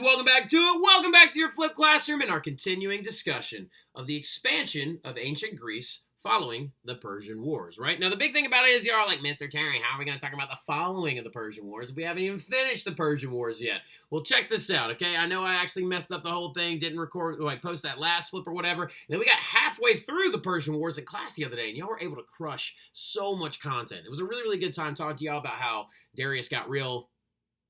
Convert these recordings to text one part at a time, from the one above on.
welcome back to it. Welcome back to your Flip Classroom and our continuing discussion of the expansion of ancient Greece following the Persian Wars, right? Now, the big thing about it is you're all like, Mr. Terry, how are we going to talk about the following of the Persian Wars if we haven't even finished the Persian Wars yet? Well, check this out, okay? I know I actually messed up the whole thing, didn't record, like post that last flip or whatever, and then we got halfway through the Persian Wars in class the other day, and y'all were able to crush so much content. It was a really, really good time talking to y'all about how Darius got real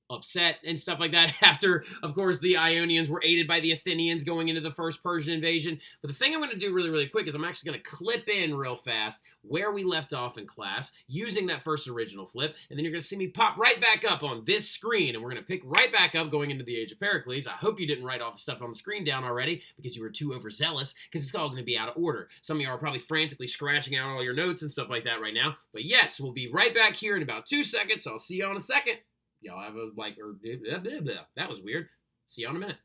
upset and stuff like that after, of course, the Ionians were aided by the Athenians going into the first Persian invasion. But the thing I'm going to do really, really quick is I'm actually going to clip in real fast where we left off in class using that first original flip, and then you're going to see me pop right back up on this screen, and we're going to pick right back up going into the age of Pericles. I hope you didn't write all the stuff on the screen down already because you were too overzealous, because it's all going to be out of order. Some of you are probably frantically scratching out all your notes and stuff like that right now. But yes, we'll be right back here in about 2 seconds, so I'll see you in a second. Y'all have a, that was weird. See you in a minute.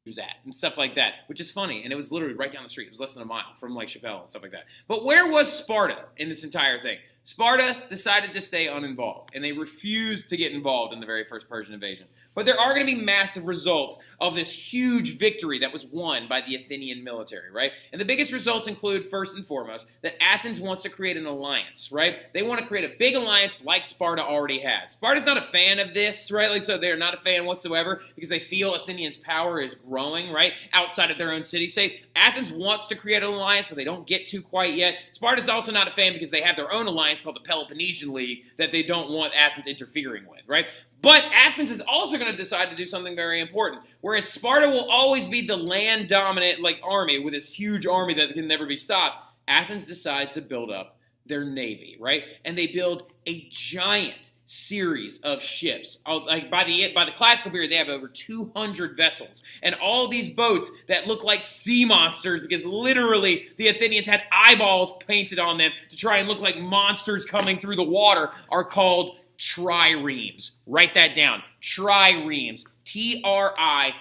Was at and stuff like that, which is funny, and it was literally right down the street. It was less than a mile from like Chappelle and stuff like that. But where was Sparta in this entire thing? Sparta decided to stay uninvolved, and they refused to get involved in the very first Persian invasion. But there are going to be massive results of this huge victory that was won by the Athenian military, right? And the biggest results include, first and foremost, that Athens wants to create an alliance, right? They want to create a big alliance like Sparta already has. Sparta's not a fan of this, right? Like, so they're not a fan whatsoever because they feel Athenians' power is growing, right, outside of their own city-state. Athens wants to create an alliance, but they don't get to quite yet. Sparta's also not a fan because they have their own alliance called the Peloponnesian League that they don't want Athens interfering with, right? But Athens is also going to decide to do something very important. Whereas Sparta will always be the land-dominant army with this huge army that can never be stopped, Athens decides to build up their navy, right? And they build a giant series of ships. Like by the classical period, they have over 200 vessels. And all these boats that look like sea monsters because literally the Athenians had eyeballs painted on them to try and look like monsters coming through the water are called triremes. Write that down. Triremes. T-R-I-R-E-M-E.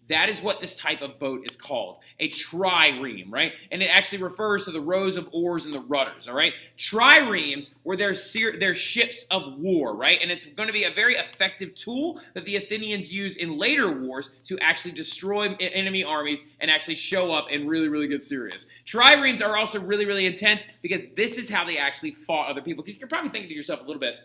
That is what this type of boat is called, a trireme, right? And it actually refers to the rows of oars and the rudders, all right? Triremes were their ships of war, right? And it's going to be a very effective tool that the Athenians use in later wars to actually destroy enemy armies and actually show up and really, really get serious. Triremes are also really, really intense because this is how they actually fought other people. Because you're probably thinking to yourself a little bit,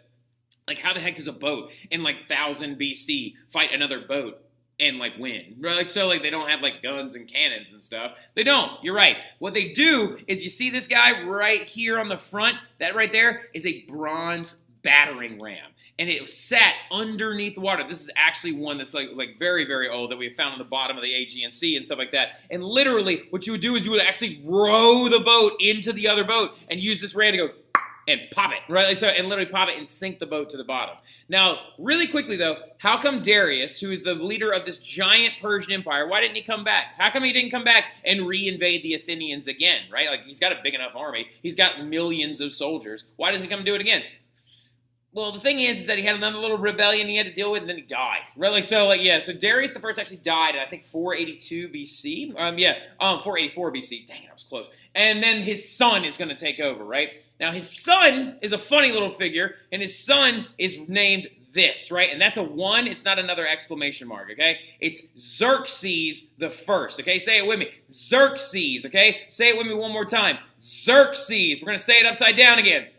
like, how the heck does a boat in 1000 BC fight another boat and win, right? So they don't have guns and cannons and stuff. They don't. You're right. What they do is, you see this guy right here on the front? That right there is a bronze battering ram, and it was sat underneath the water. This is actually one that's very, very old that we found on the bottom of the Aegean Sea and stuff like that. And literally, what you would do is you would actually row the boat into the other boat and use this ram to go and pop it, right? So, and literally pop it and sink the boat to the bottom. Now, really quickly though, how come Darius, who is the leader of this giant Persian empire, why didn't he come back? How come he didn't come back and re-invade the Athenians again, right? He's got a big enough army. He's got millions of soldiers. Why does he come do it again? Well, the thing is that he had another little rebellion he had to deal with, and then he died. Really? So, so Darius the First actually died in, I think, 482 BC. 484 BC. Dang it, I was close. And then his son is going to take over, right? Now, his son is a funny little figure, and his son is named this, right? And that's a 1. It's not another exclamation mark, okay? It's Xerxes the First, okay? Say it with me. Xerxes, okay? Say it with me one more time. Xerxes. We're going to say it upside down again.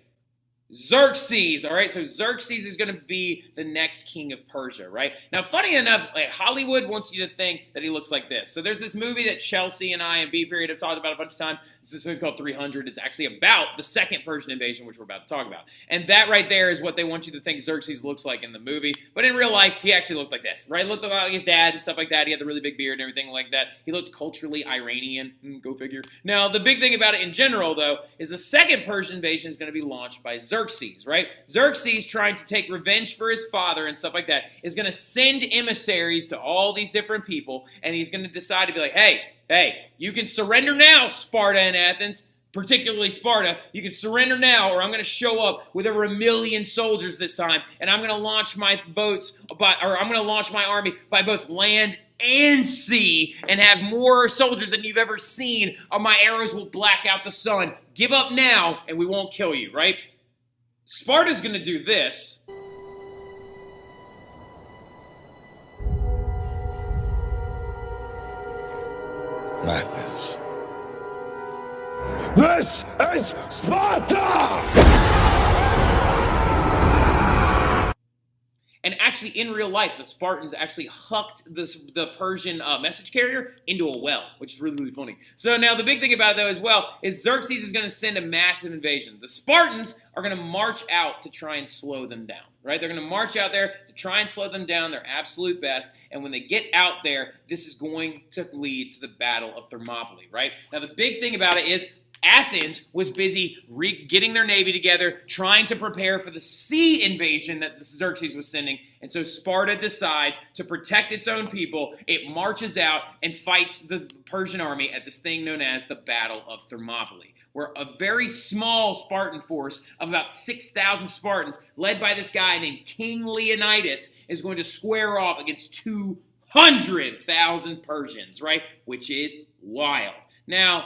Xerxes, all right? So Xerxes is going to be the next king of Persia, right? Now, funny enough, Hollywood wants you to think that he looks like this. So there's this movie that Chelsea and I and B-Period have talked about a bunch of times. It's this movie called 300. It's actually about the second Persian invasion, which we're about to talk about. And that right there is what they want you to think Xerxes looks like in the movie. But in real life, he actually looked like this, right? Looked like his dad and stuff like that. He had the really big beard and everything like that. He looked culturally Iranian. Go figure. Now, the big thing about it in general, though, is the second Persian invasion is going to be launched by Xerxes. Right? Xerxes, trying to take revenge for his father and stuff like that, is going to send emissaries to all these different people, and he's going to decide to be like, hey, you can surrender now, Sparta and Athens, particularly Sparta. You can surrender now, or I'm going to show up with over 1 million soldiers this time, and I'm going to launch my I'm going to launch my army by both land and sea, and have more soldiers than you've ever seen, or my arrows will black out the sun. Give up now, and we won't kill you, right? Sparta's going to do this. madness. This is Sparta! And actually, in real life, the Spartans actually hucked the Persian message carrier into a well, which is really, really funny. So now the big thing about it, though, as well, is Xerxes is going to send a massive invasion. The Spartans are going to march out to try and slow them down, right? They're going to march out there to try and slow them down, their absolute best. And when they get out there, this is going to lead to the Battle of Thermopylae, right? Now, the big thing about it is Athens was busy getting their navy together, trying to prepare for the sea invasion that Xerxes was sending. And so Sparta decides to protect its own people. It marches out and fights the Persian army at this thing known as the Battle of Thermopylae, where a very small Spartan force of about 6,000 Spartans, led by this guy named King Leonidas, is going to square off against 200,000 Persians, right? Which is wild. Now,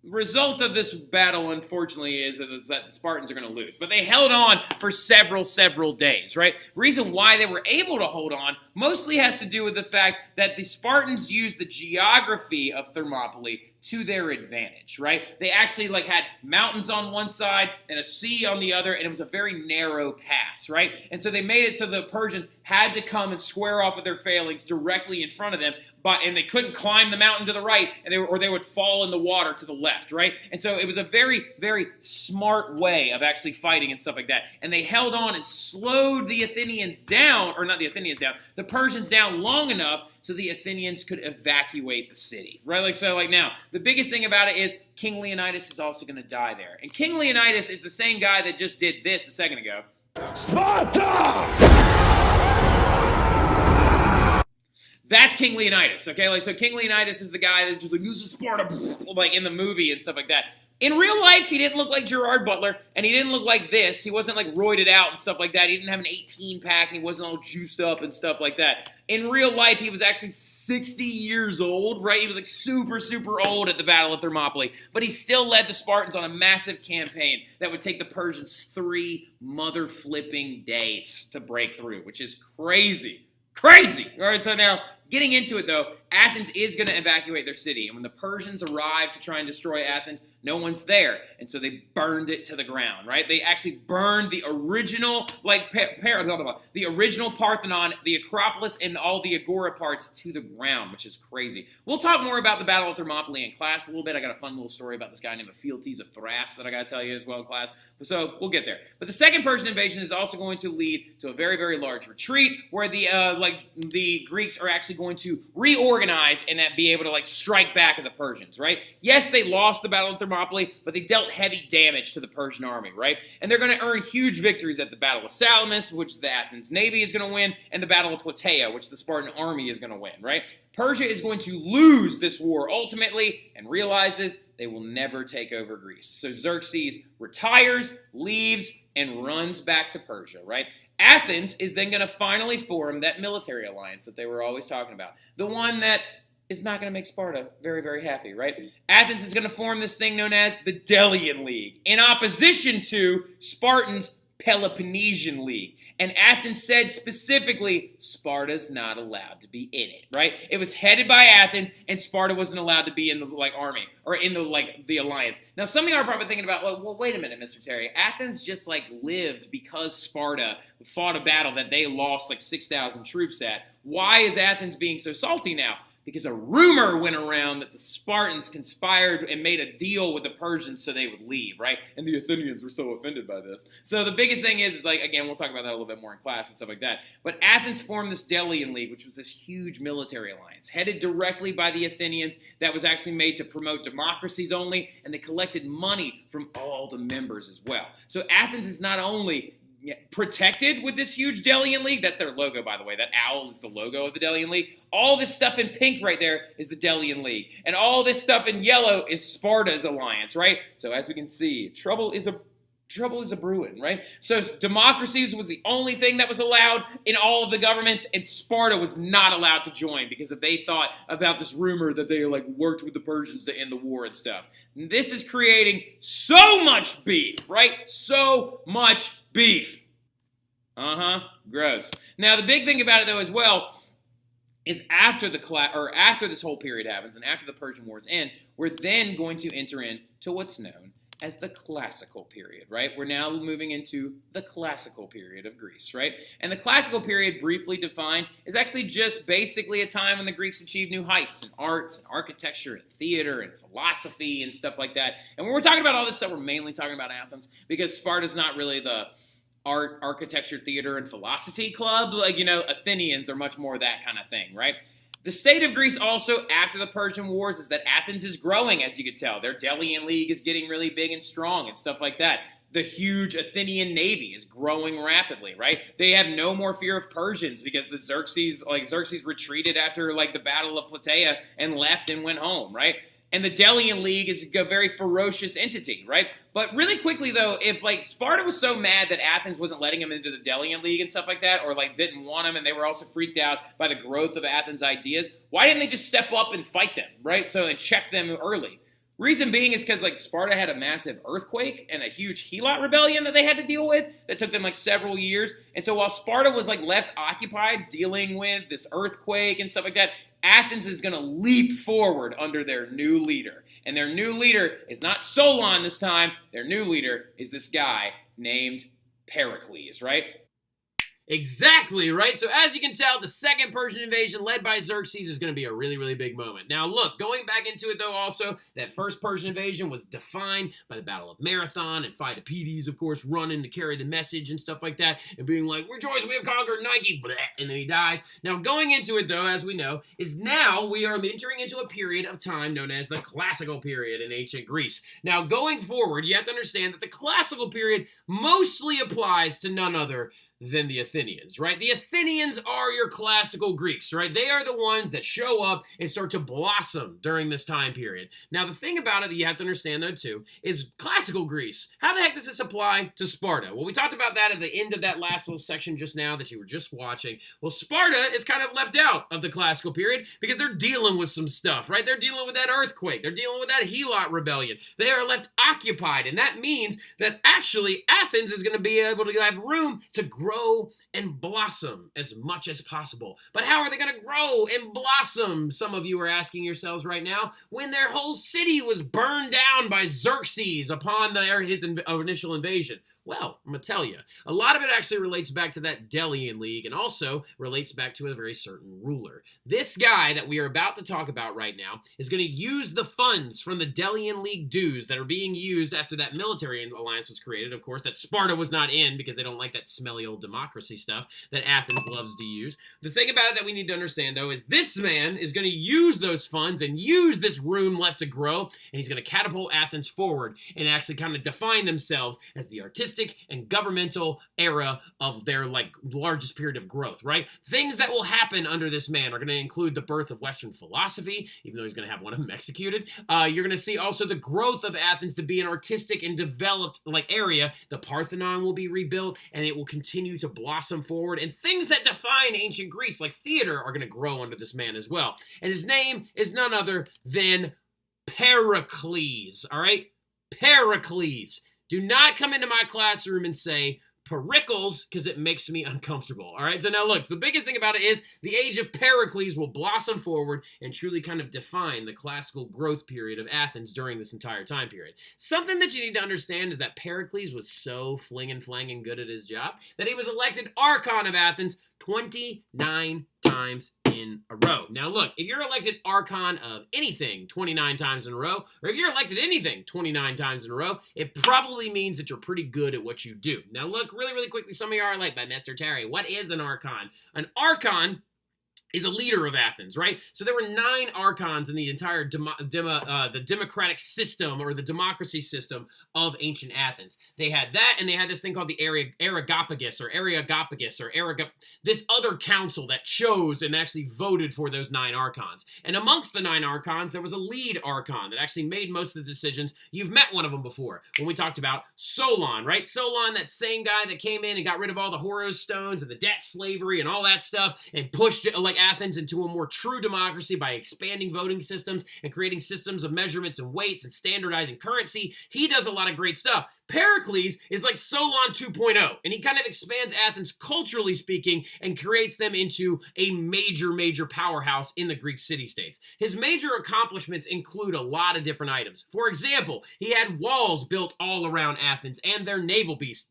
result of this battle, unfortunately, is that the Spartans are going to lose. But they held on for several days, right? Reason why they were able to hold on mostly has to do with the fact that the Spartans used the geography of Thermopylae to their advantage, right? They actually had mountains on one side and a sea on the other, and it was a very narrow pass, right? And so they made it so the Persians had to come and square off with their phalanx directly in front of them, and they couldn't climb the mountain to the right, or they would fall in the water to the left, right? And so it was a very, very smart way of actually fighting and stuff like that. And they held on and slowed the Athenians down, or not the Athenians down, the Persians down long enough so the Athenians could evacuate the city, right? Now, the biggest thing about it is King Leonidas is also going to die there. And King Leonidas is the same guy that just did this a second ago. Sparta! That's King Leonidas, okay? So King Leonidas is the guy that's just this is Sparta, in the movie and stuff like that. In real life, he didn't look like Gerard Butler, and he didn't look like this. He wasn't, roided out and stuff like that. He didn't have an 18-pack, and he wasn't all juiced up and stuff like that. In real life, he was actually 60 years old, right? He was, super, super old at the Battle of Thermopylae, but he still led the Spartans on a massive campaign that would take the Persians 3 mother-flipping days to break through, which is crazy. Crazy! All right, so now, getting into it, though, Athens is going to evacuate their city. And when the Persians arrive to try and destroy Athens, no one's there. And so they burned it to the ground, right? They actually burned the original, the original Parthenon, the Acropolis, and all the Agora parts to the ground, which is crazy. We'll talk more about the Battle of Thermopylae in class a little bit. I got a fun little story about this guy named Ephialtes of Thrace that I got to tell you as well in class. So we'll get there. But the second Persian invasion is also going to lead to a very, very large retreat where the Greeks are actually going to reorganize and be able to strike back at the Persians, right? Yes, they lost the Battle of Thermopylae, but they dealt heavy damage to the Persian army, right? And they're going to earn huge victories at the Battle of Salamis, which the Athens navy is going to win, and the Battle of Plataea, which the Spartan army is going to win, right? Persia is going to lose this war ultimately and realizes they will never take over Greece. So Xerxes retires, leaves, and runs back to Persia, right? Athens is then going to finally form that military alliance that they were always talking about. The one that is not going to make Sparta very, very happy, right? Athens is going to form this thing known as the Delian League in opposition to Spartans' Peloponnesian League. And Athens said specifically, Sparta's not allowed to be in it, right? It was headed by Athens, and Sparta wasn't allowed to be in the army or in the alliance. Now, some of you are probably thinking about, well, wait a minute, Mr. Terry. Athens just lived because Sparta fought a battle that they lost 6,000 troops at. Why is Athens being so salty now? Because a rumor went around that the Spartans conspired and made a deal with the Persians so they would leave, right? And the Athenians were so offended by this. So the biggest thing is again, we'll talk about that a little bit more in class and stuff like that. But Athens formed this Delian League, which was this huge military alliance, headed directly by the Athenians that was actually made to promote democracies only, and they collected money from all the members as well. So Athens is not only protected with this huge Delian League. That's their logo, by the way. That owl is the logo of the Delian League. All this stuff in pink right there is the Delian League. And all this stuff in yellow is Sparta's alliance, right? So as we can see, trouble is a brewing, right? So democracies was the only thing that was allowed in all of the governments, and Sparta was not allowed to join because they thought about this rumor that they worked with the Persians to end the war and stuff. And this is creating so much beef, right? So much beef. Gross. Now, the big thing about it, though, as well, is after after this whole period happens and after the Persian Wars end, we're then going to enter into what's known as the classical period, right? We're now moving into the classical period of Greece, right? And the classical period, briefly defined, is actually just basically a time when the Greeks achieved new heights in arts and architecture and theater and philosophy and stuff like that. And when we're talking about all this stuff, we're mainly talking about Athens because Sparta's not really the art, architecture, theater, and philosophy club. Like, Athenians are much more that kind of thing, right? The state of Greece also, after the Persian Wars, is that Athens is growing, as you could tell. Their Delian League is getting really big and strong and stuff like that. The huge Athenian navy is growing rapidly, right? They have no more fear of Persians because Xerxes retreated after, the Battle of Plataea and left and went home, right? And the Delian League is a very ferocious entity, right? But really quickly, though, if, Sparta was so mad that Athens wasn't letting them into the Delian League and stuff like that, or, didn't want them, and they were also freaked out by the growth of Athens' ideas, why didn't they just step up and fight them, right? And check them early. Reason being is because, Sparta had a massive earthquake and a huge Helot rebellion that they had to deal with that took them, several years. And so while Sparta was, left occupied dealing with this earthquake and stuff like that, Athens is going to leap forward under their new leader. And their new leader is not Solon this time. Their new leader is this guy named Pericles, right? Exactly, right? So as you can tell, the second Persian invasion led by Xerxes is going to be a really, really big moment. Now look, going back into it though also, that first Persian invasion was defined by the Battle of Marathon and Pheidippides, of course, running to carry the message and stuff like that and being like, rejoice, we have conquered Nike, bleh, and then he dies. Now going into it though, as we know, is now we are entering into a period of time known as the classical period in ancient Greece. Now going forward, you have to understand that the classical period mostly applies to none other than the Athenians, right? The Athenians are your classical Greeks, right? They are the ones that show up and start to blossom during this time period. Now, the thing about it that you have to understand, though, too, is classical Greece. How the heck does this apply to Sparta? Well, we talked about that at the end of that last little section just now that you were just watching. Well, Sparta is kind of left out of the classical period because they're dealing with some stuff, right? They're dealing with that earthquake. They're dealing with that Helot rebellion. They are left occupied, and that means that actually Athens is going to be able to have room to grow and blossom as much as possible. But how are they going to grow and blossom, some of you are asking yourselves right now, when their whole city was burned down by Xerxes upon his initial invasion? Well, I'm going to tell you, a lot of it actually relates back to that Delian League and also relates back to a very certain ruler. This guy that we are about to talk about right now is going to use the funds from the Delian League dues that are being used after that military alliance was created, of course, that Sparta was not in because they don't like that smelly old democracy stuff that Athens loves to use. The thing about it that we need to understand, though, is this man is going to use those funds and use this room left to grow, and he's going to catapult Athens forward and actually kind of define themselves as the artistic and governmental era of their largest period of growth, right? Things that will happen under this man are going to include the birth of Western philosophy, even though he's going to have one of them executed. You're going to see also the growth of Athens to be an artistic and developed area. The Parthenon will be rebuilt and it will continue to blossom forward, and things that define ancient Greece like theater are going to grow under this man as well. And his name is none other than Pericles, all right? Pericles. Do not come into my classroom and say Pericles because it makes me uncomfortable. All right, so now look, so the biggest thing about it is the age of Pericles will blossom forward and truly kind of define the classical growth period of Athens during this entire time period. Something that you need to understand is that Pericles was so flinging good at his job that he was elected Archon of Athens 29 times in a row. Now look, if you're elected Archon of anything 29 times in a row, or if you're elected anything 29 times in a row, it probably means that you're pretty good at what you do. Now look, really quickly, some of you are like, but Mr. Terry, what is an Archon? An Archon is a leader of Athens, right? So there were 9 archons in the entire the democratic system or the democracy system of ancient Athens. They had that, and they had this thing called the Areopagus or this other council that chose and actually voted for those 9 archons. And amongst the 9 archons, there was a lead archon that actually made most of the decisions. You've met one of them before when we talked about Solon, right? Solon, that same guy that came in and got rid of all the Horos stones and the debt slavery and all that stuff and pushed it Athens into a more true democracy by expanding voting systems and creating systems of measurements and weights and standardizing currency. He does a lot of great stuff. Pericles is like Solon 2.0, and he kind of expands Athens culturally speaking and creates them into a major powerhouse in the Greek city-states. His major accomplishments include a lot of different items. For example, he had walls built all around Athens and their naval base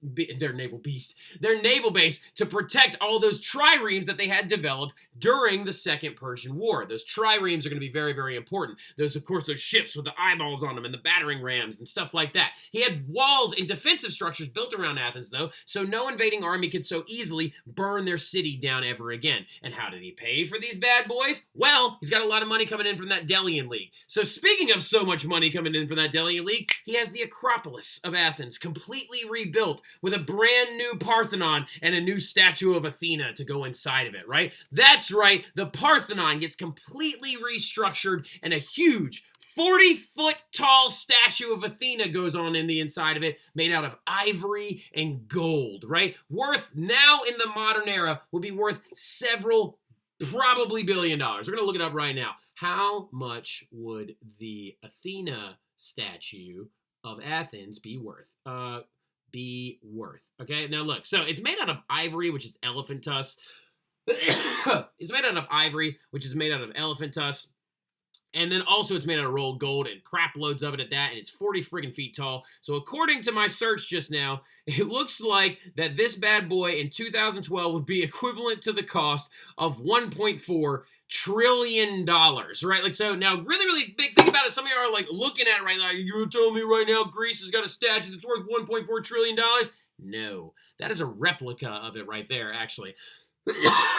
to protect all those triremes that they had developed during the Second Persian War. Those triremes are going to be very important. Those, of course, those ships with the eyeballs on them and the battering rams and stuff like that. He had walls and defensive structures built around Athens, though, so no invading army could so easily burn their city down ever again. And how did he pay for these bad boys? Well, he's got a lot of money coming in from that Delian League. So speaking of so much money coming in from that Delian League, he has the Acropolis of Athens completely rebuilt with a brand new Parthenon and a new statue of Athena to go inside of it, right? That's right, the Parthenon gets completely restructured and a huge 40-foot tall statue of Athena goes on in the inside of it, made out of ivory and gold, right? Worth, now in the modern era, would be worth several, probably $1 billion. We're going to look it up right now. How much would the Athena statue of Athens be worth? Okay, now look. So it's made out of ivory, which is elephant tusk. It's made out of ivory, which is made out of elephant tusk. And then also it's made out of rolled gold and crap loads of it at that, and it's 40 friggin' feet tall. So according to my search just now, it looks like that this bad boy in 2012 would be equivalent to the cost of $1.4 trillion, right? Like, so now really big thing about it, some of you are like looking at it right now, you're telling me right now Greece has got a statue that's worth $1.4 trillion? No, that is a replica of it right there, actually.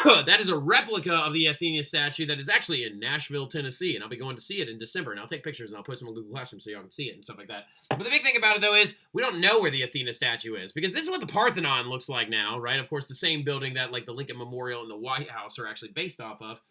That is a replica of the Athena statue that is actually in Nashville, Tennessee, and I'll be going to see it in December, and I'll take pictures and I'll post them on Google Classroom so y'all can see it and stuff like that. But the big thing about it, though, is we don't know where the Athena statue is, because this is what the Parthenon looks like now, right? Of course, the same building that, like, the Lincoln Memorial and the White House are actually based off of.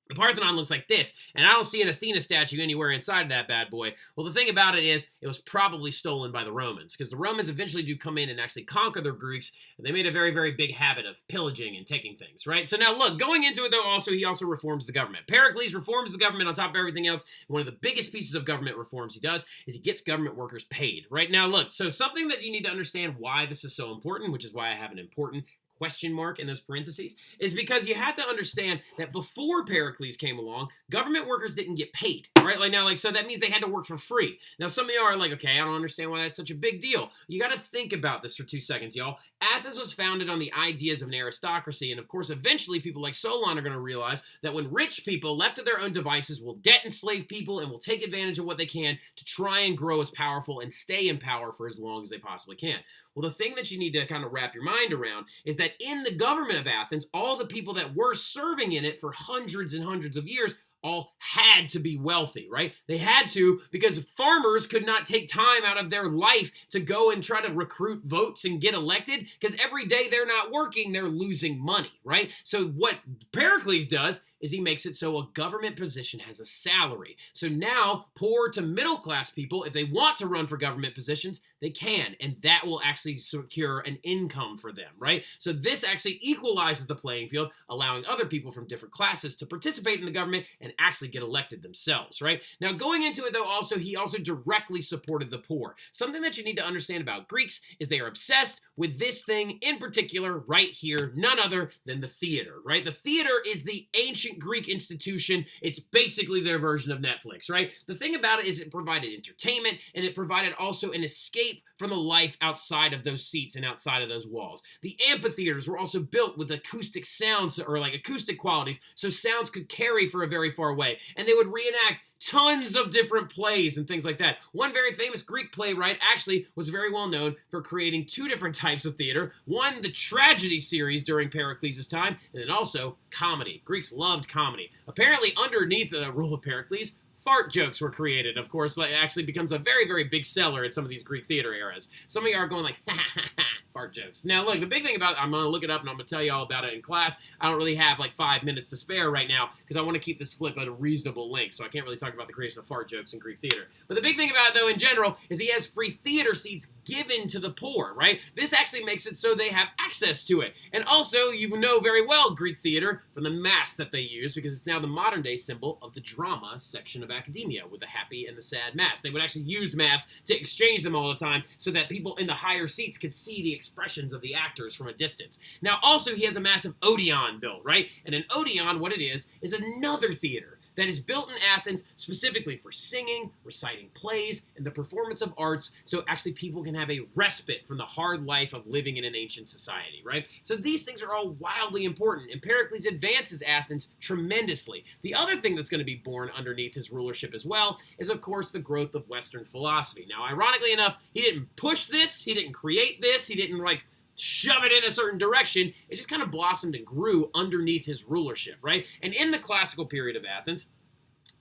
The Parthenon looks like this, and I don't see an Athena statue anywhere inside of that bad boy. Well, the thing about it is, it was probably stolen by the Romans, because the Romans eventually do come in and actually conquer the Greeks, and they made a very big habit of pillaging and taking things, right? So now, look, going into it, though, also, he also reforms the government. Pericles reforms the government on top of everything else. One of the biggest pieces of government reforms he does is he gets government workers paid, right? Now, look, so something that you need to understand why this is so important, which is why I have an important question mark in those parentheses, is because you have to understand that before Pericles came along, government workers didn't get paid, right? Like now, like, so that means they had to work for free. Now, some of y'all are like, okay, I don't understand why that's such a big deal. You got to think about this for 2 seconds, y'all. Athens was founded on the ideas of an aristocracy, and of course, eventually people like Solon are going to realize that when rich people, left to their own devices, will debt enslave people and will take advantage of what they can to try and grow as powerful and stay in power for as long as they possibly can. Well, the thing that you need to kind of wrap your mind around is that in the government of Athens, all the people that were serving in it for hundreds and hundreds of years all had to be wealthy, right? They had to, because farmers could not take time out of their life to go and try to recruit votes and get elected, because every day they're not working, they're losing money, right? So what Pericles does is he makes it so a government position has a salary. So now, poor to middle class people, if they want to run for government positions, they can, and that will actually secure an income for them, right? So this actually equalizes the playing field, allowing other people from different classes to participate in the government and actually get elected themselves, right? Now, going into it, though, also, he also directly supported the poor. Something that you need to understand about Greeks is they are obsessed with this thing in particular right here, none other than the theater, right? The theater is the ancient Greek institution. It's basically their version of Netflix, right? The thing about it is it provided entertainment, and it provided also an escape from the life outside of those seats and outside of those walls. The amphitheaters were also built with acoustic sounds, or like acoustic qualities, so sounds could carry for a very far way, and they would reenact tons of different plays and things like that. One very famous Greek playwright actually was very well known for creating 2 different types of theater. One, the tragedy series during Pericles' time, and then also comedy. Greeks loved comedy. Apparently, underneath the rule of Pericles, fart jokes were created. Of course, it actually becomes a very big seller in some of these Greek theater eras. Some of you are going like, ha ha ha, fart jokes. Now, look, the big thing about it, I'm going to look it up and I'm going to tell you all about it in class. I don't really have like 5 minutes to spare right now because I want to keep this flip at a reasonable length, so I can't really talk about the creation of fart jokes in Greek theater. But the big thing about it, though, in general, is he has free theater seats given to the poor, right? This actually makes it so they have access to it. And also, you know very well Greek theater from the mask that they use, because it's now the modern-day symbol of the drama section of academia with the happy and the sad mask. They would actually use masks to exchange them all the time so that people in the higher seats could see the expressions of the actors from a distance. Now, also, he has a massive Odeon built, right? And an Odeon, what it is another theater that is built in Athens specifically for singing, reciting plays, and the performance of arts, so actually people can have a respite from the hard life of living in an ancient society, right? So these things are all wildly important, and Pericles advances Athens tremendously. The other thing that's going to be born underneath his rulership as well is, of course, the growth of Western philosophy. Now, ironically enough, he didn't push this, he didn't create this, he didn't, shove it in a certain direction. It just kind of blossomed and grew underneath his rulership, right? And in the classical period of Athens,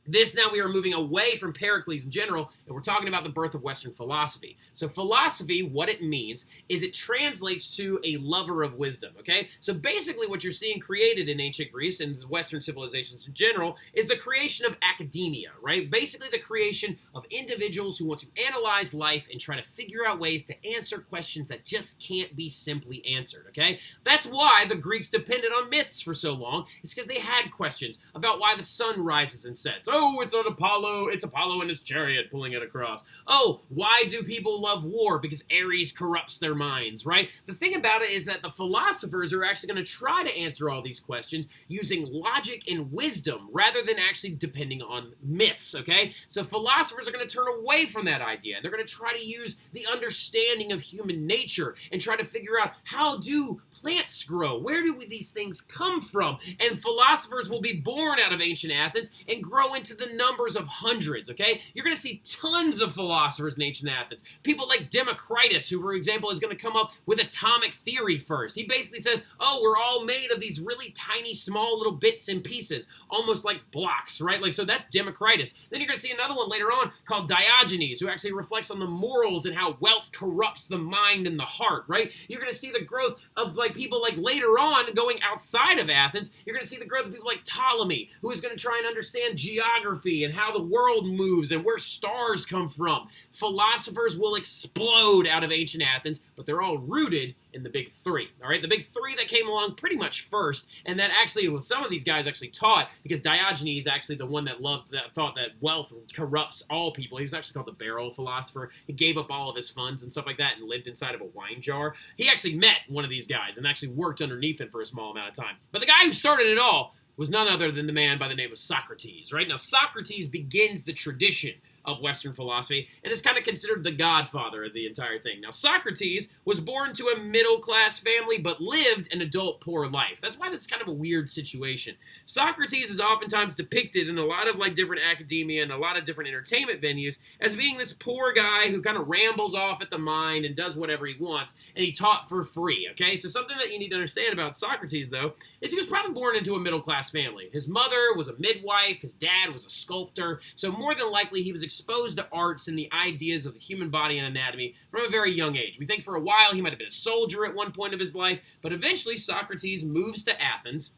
now we are moving away from Pericles in general, and we're talking about the birth of Western philosophy. So philosophy, what it means, is it translates to a lover of wisdom, okay? So basically what you're seeing created in ancient Greece and Western civilizations in general is the creation of academia, right? Basically the creation of individuals who want to analyze life and try to figure out ways to answer questions that just can't be simply answered, okay? That's why the Greeks depended on myths for so long. It's because they had questions about why the sun rises and sets. Oh, it's Apollo in his chariot pulling it across. Oh, why do people love war? Because Ares corrupts their minds, right? The thing about it is that the philosophers are actually going to try to answer all these questions using logic and wisdom rather than actually depending on myths, okay? So philosophers are going to turn away from that idea. They're going to try to use the understanding of human nature and try to figure out, how do plants grow? Where do these things come from? And philosophers will be born out of ancient Athens and grow into the numbers of hundreds, okay? You're going to see tons of philosophers in ancient Athens. People like Democritus, who, for example, is going to come up with atomic theory first. He basically says, oh, we're all made of these really tiny, small little bits and pieces, almost like blocks, right? So that's Democritus. Then you're going to see another one later on called Diogenes, who actually reflects on the morals and how wealth corrupts the mind and the heart, right? You're going to see the growth of people later on going outside of Athens. You're going to see the growth of people like Ptolemy, who is going to try and understand geography and how the world moves and where stars come from. Philosophers will explode out of ancient Athens, but they're all rooted in the big three, all right? The big three that came along pretty much first, and that actually, some of these guys actually taught, because Diogenes is actually the one that thought that wealth corrupts all people. He was actually called the barrel philosopher. He gave up all of his funds and stuff like that and lived inside of a wine jar. He actually met one of these guys and actually worked underneath him for a small amount of time. But the guy who started it all was none other than the man by the name of Socrates, right? Now, Socrates begins the tradition of Western philosophy and is kind of considered the godfather of the entire thing. Now, Socrates was born to a middle-class family but lived an adult poor life. That's why this is kind of a weird situation. Socrates is oftentimes depicted in a lot of different academia and a lot of different entertainment venues as being this poor guy who kind of rambles off at the mind and does whatever he wants, and he taught for free, okay? So something that you need to understand about Socrates, though, is he was probably born into a middle-class family. His mother was a midwife, his dad was a sculptor, so more than likely he was exposed to arts and the ideas of the human body and anatomy from a very young age. We think for a while he might have been a soldier at one point of his life, but eventually Socrates moves to Athens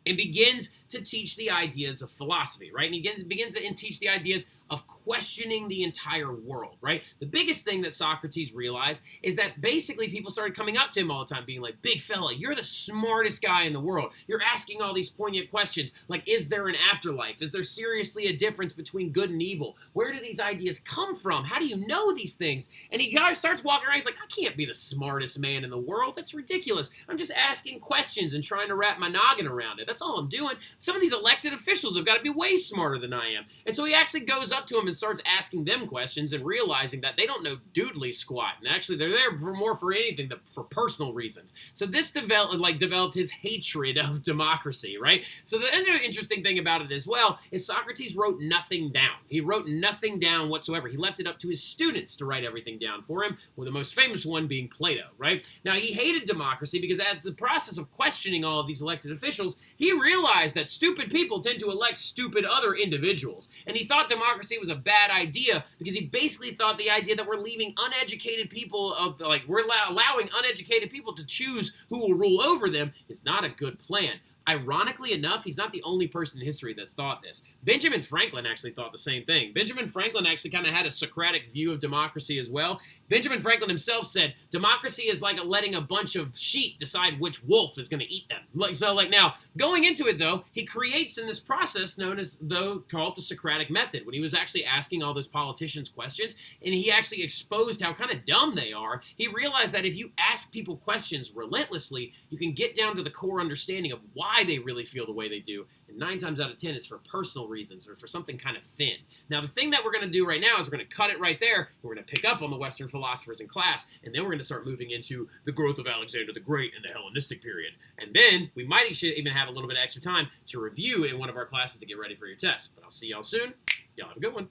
and begins to teach the ideas of philosophy, right? And he begins to teach the ideas of questioning the entire world, right? The biggest thing that Socrates realized is that basically people started coming up to him all the time being like, big fella, you're the smartest guy in the world. You're asking all these poignant questions like, is there an afterlife? Is there seriously a difference between good and evil? Where do these ideas come from? How do you know these things? And he starts walking around, he's like, I can't be the smartest man in the world. That's ridiculous. I'm just asking questions and trying to wrap my noggin around it. That's all I'm doing. Some of these elected officials have got to be way smarter than I am. And so he actually goes up to him and starts asking them questions and realizing that they don't know doodly squat. And actually, they're there for anything than for personal reasons. So this developed his hatred of democracy, right? So the other interesting thing about it as well is Socrates wrote nothing down. He wrote nothing down whatsoever. He left it up to his students to write everything down for him, with the most famous one being Plato, right? Now, he hated democracy because as the process of questioning all of these elected officials, he realized that that stupid people tend to elect stupid other individuals. And he thought democracy was a bad idea because he basically thought the idea that we're leaving uneducated people we're allowing uneducated people to choose who will rule over them is not a good plan. Ironically enough, he's not the only person in history that's thought this. Benjamin Franklin actually thought the same thing. Benjamin Franklin actually kind of had a Socratic view of democracy as well. Benjamin Franklin himself said, democracy is like letting a bunch of sheep decide which wolf is going to eat them. Now, going into it, though, he creates in this process called the Socratic method, when he was actually asking all those politicians questions, and he actually exposed how kind of dumb they are. He realized that if you ask people questions relentlessly, you can get down to the core understanding of why they really feel the way they do, and 9 times out of 10 it's for personal reasons or for something kind of thin. Now, the thing that we're going to do right now is we're going to cut it right there. We're going to pick up on the Western philosophers in class, and then we're going to start moving into the growth of Alexander the Great in the Hellenistic period. And then we might even have a little bit of extra time to review in one of our classes to get ready for your test. But I'll see y'all soon. Y'all have a good one.